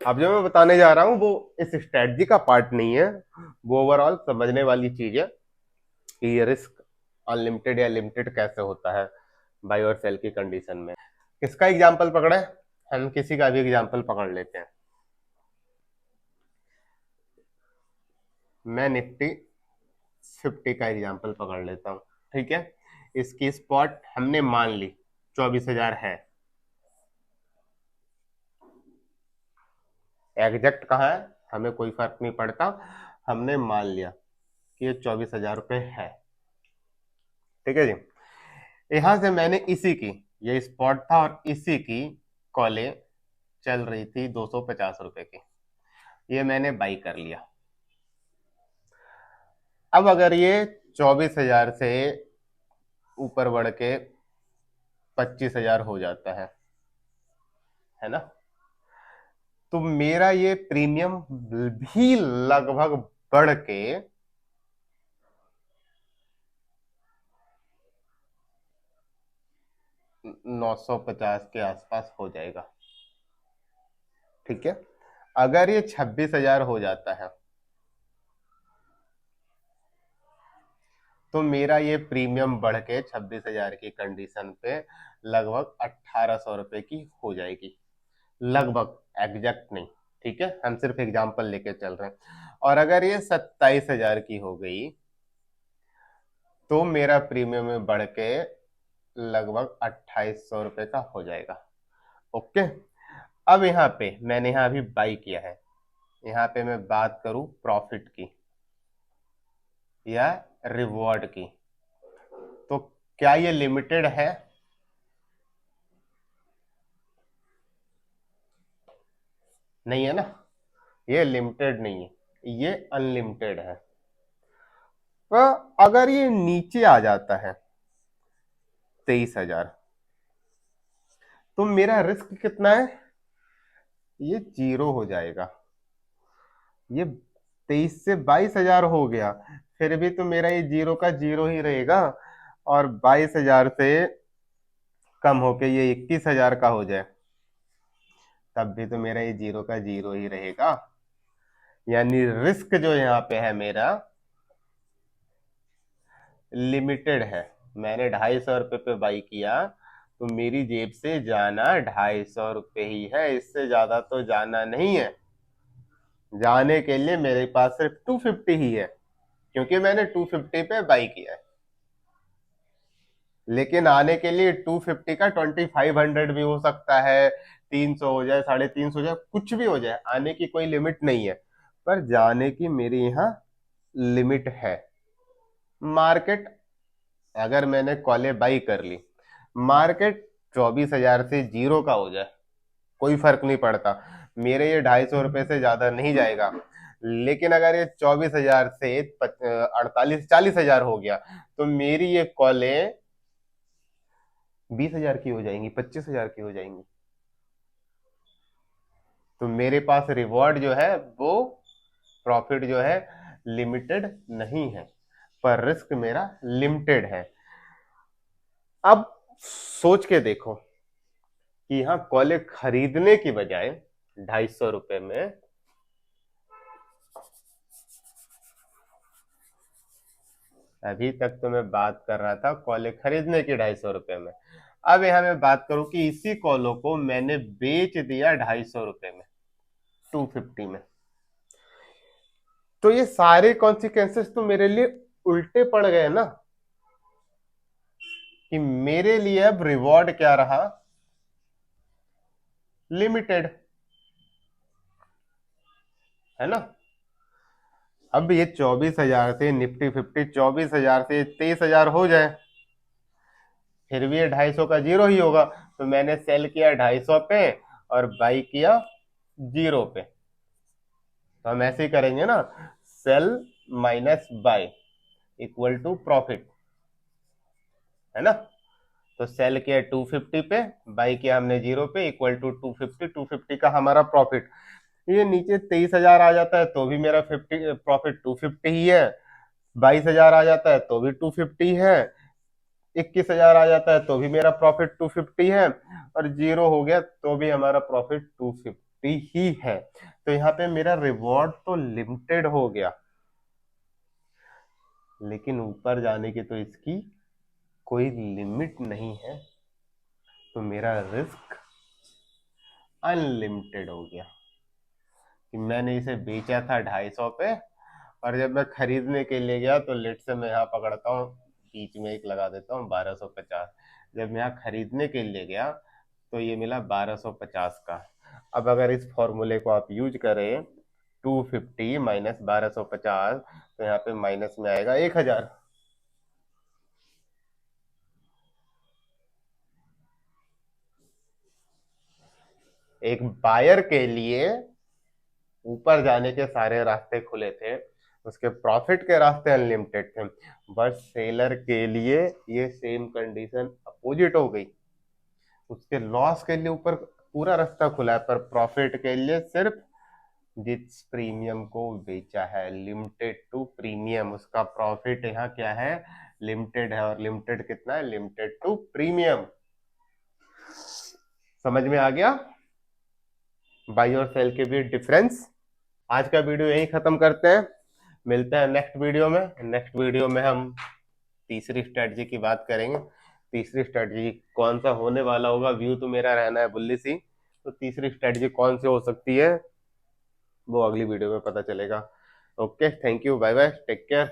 अब जो मैं बताने जा रहा हूँ वो इस स्ट्रेटजी का पार्ट नहीं है, वो ओवरऑल समझने वाली चीज है कि ये रिस्क अनलिमिटेड या लिमिटेड कैसे होता है बाय और सेल की कंडीशन में। किसका एग्जांपल पकड़े? हम किसी का भी एग्जांपल पकड़ लेते हैं। मैं निफ्टी 50 का एग्जांपल पकड़ लेता हूँ। ठीक है, इसकी स्पॉट हमने मान ली 24,000 है। एग्जैक्ट कहाँ है हमें कोई फर्क नहीं पड़ता, हमने मान लिया कि ये 24,000 रुपये है। ठीक है जी। यहां से मैंने इसी की, ये स्पॉट था और इसी की कॉलें चल रही थी 250 रुपए की, ये मैंने बाई कर लिया। अब अगर ये 24,000 से ऊपर बढ़ के 25,000 हो जाता है ना, तो मेरा ये प्रीमियम भी लगभग बढ़ के 950 के आसपास हो जाएगा। ठीक है, अगर ये 26,000 हो जाता है तो मेरा ये प्रीमियम बढ़ के 26,000 की कंडीशन पे लगभग 1,800 रुपए की हो जाएगी। लगभग, एग्जैक्ट नहीं। ठीक है, हम सिर्फ एग्जांपल लेके चल रहे हैं। और अगर ये 27,000 की हो गई तो मेरा प्रीमियम में बढ़ के लगभग 2,800 रुपए का हो जाएगा। ओके, अब यहाँ पे मैंने यहाँ अभी बाई किया है, यहाँ पे मैं बात करूं प्रॉफिट की या रिवॉर्ड की, तो क्या ये लिमिटेड है? नहीं है ना, ये लिमिटेड नहीं है, ये अनलिमिटेड है। तो अगर ये नीचे आ जाता है 23,000 तो मेरा रिस्क कितना है? ये जीरो हो जाएगा। ये 23 से 22,000 हो गया, फिर भी तो मेरा ये जीरो का जीरो ही रहेगा। और 22,000 से कम होके ये 21,000 का हो जाए तब भी तो मेरा ये जीरो का जीरो ही रहेगा। यानी रिस्क जो यहाँ पे है मेरा लिमिटेड है। मैंने 250 रुपये पे बाई किया तो मेरी जेब से जाना 250 रुपये ही है, इससे ज्यादा तो जाना नहीं है। जाने के लिए मेरे पास सिर्फ 250 ही है, क्योंकि मैंने 250 पे बाई किया है। लेकिन आने के लिए 250 का 2500 भी हो सकता है, 300 हो जाए, 350 हो जाए, कुछ भी हो जाए, आने की कोई लिमिट नहीं है। पर जाने की मेरी यहाँ लिमिट है। मार्केट, अगर मैंने कॉले बाई कर ली, मार्केट 24,000 से जीरो का हो जाए, कोई फर्क नहीं पड़ता, मेरे ये 250 रुपए से ज्यादा नहीं जाएगा। लेकिन अगर ये 24,000 से 48-40,000 हो गया तो मेरी ये कॉलें 20,000 की हो जाएंगी, 25,000 की हो जाएंगी। तो मेरे पास रिवॉर्ड जो है वो, प्रॉफिट जो है लिमिटेड नहीं है, पर रिस्क मेरा लिमिटेड है। अब सोच के देखो कि यहाँ कॉलेज खरीदने की बजाय 250 रुपए में, अभी तक तो मैं बात कर रहा था कॉलेज खरीदने की 250 रुपए में, अब यहाँ मैं बात करूं कि इसी कॉलो को मैंने बेच दिया 250 रुपए में, 250 में, तो ये सारे कॉन्सिक्वेंसेस तो मेरे लिए उल्टे पड़ गए ना। कि मेरे लिए अब रिवॉर्ड क्या रहा? लिमिटेड, है ना। अब ये 24,000 से निफ्टी 50, 24,000 से 23,000 हो जाए, फिर भी ये 250 का जीरो ही होगा। तो मैंने सेल किया 250 पे और बाई किया जीरो पे। तो हम ऐसे ही करेंगे ना, sell minus buy equal to profit, है ना। तो सेल किया 250 पे, बाई किया हमने जीरो पे, इक्वल टू 250, 250 का हमारा प्रॉफिट। ये नीचे 23,000 आ जाता है तो भी मेरा 50 प्रॉफिट 250 ही है, 22,000 आ जाता है तो भी 250 है, 21,000 आ जाता है तो भी मेरा प्रॉफिट 250 है, और जीरो हो गया तो भी हमारा प्रॉफिट 250 निफ्टी ही है। तो यहाँ पे मेरा रिवॉर्ड तो लिमिटेड हो गया, लेकिन ऊपर जाने की तो इसकी कोई लिमिट नहीं है, तो मेरा रिस्क अनलिमिटेड हो गया। कि मैंने इसे बेचा था 250 पे, और जब मैं खरीदने के लिए गया तो लेट से मैं यहाँ पकड़ता हूँ, बीच में एक लगा देता हूँ 1250। जब मैं यहाँ खरीदने के लिए गया तो ये मिला 1250 का। अब अगर इस फॉर्मूले को आप यूज करें, 250 माइनस 1250, तो यहाँ पे माइनस में आएगा 1000। एक बायर के लिए ऊपर जाने के सारे रास्ते खुले थे, उसके प्रॉफिट के रास्ते अनलिमिटेड थे, बट सेलर के लिए ये सेम कंडीशन अपोजिट हो गई। उसके लॉस के लिए ऊपर पूरा रास्ता खुला है, पर प्रॉफिट के लिए सिर्फ जिस प्रीमियम को बेचा है, लिमिटेड टू प्रीमियम, उसका प्रॉफिट यहाँ क्या है, लिमिटेड है। और लिमिटेड कितना है, लिमिटेड टू प्रीमियम। समझ में आ गया बाई और सेल के बीच डिफरेंस? आज का वीडियो यही खत्म करते हैं, मिलते हैं नेक्स्ट वीडियो में। नेक्स्ट वीडियो में हम तीसरी स्ट्रेटजी की बात करेंगे। तीसरी स्ट्रेटजी कौन सा होने वाला होगा, व्यू तो मेरा रहना है बुल्ली सी, तो तीसरी स्ट्रेटजी कौन सी हो सकती है वो अगली वीडियो में पता चलेगा। Okay, thank you, bye bye, take care.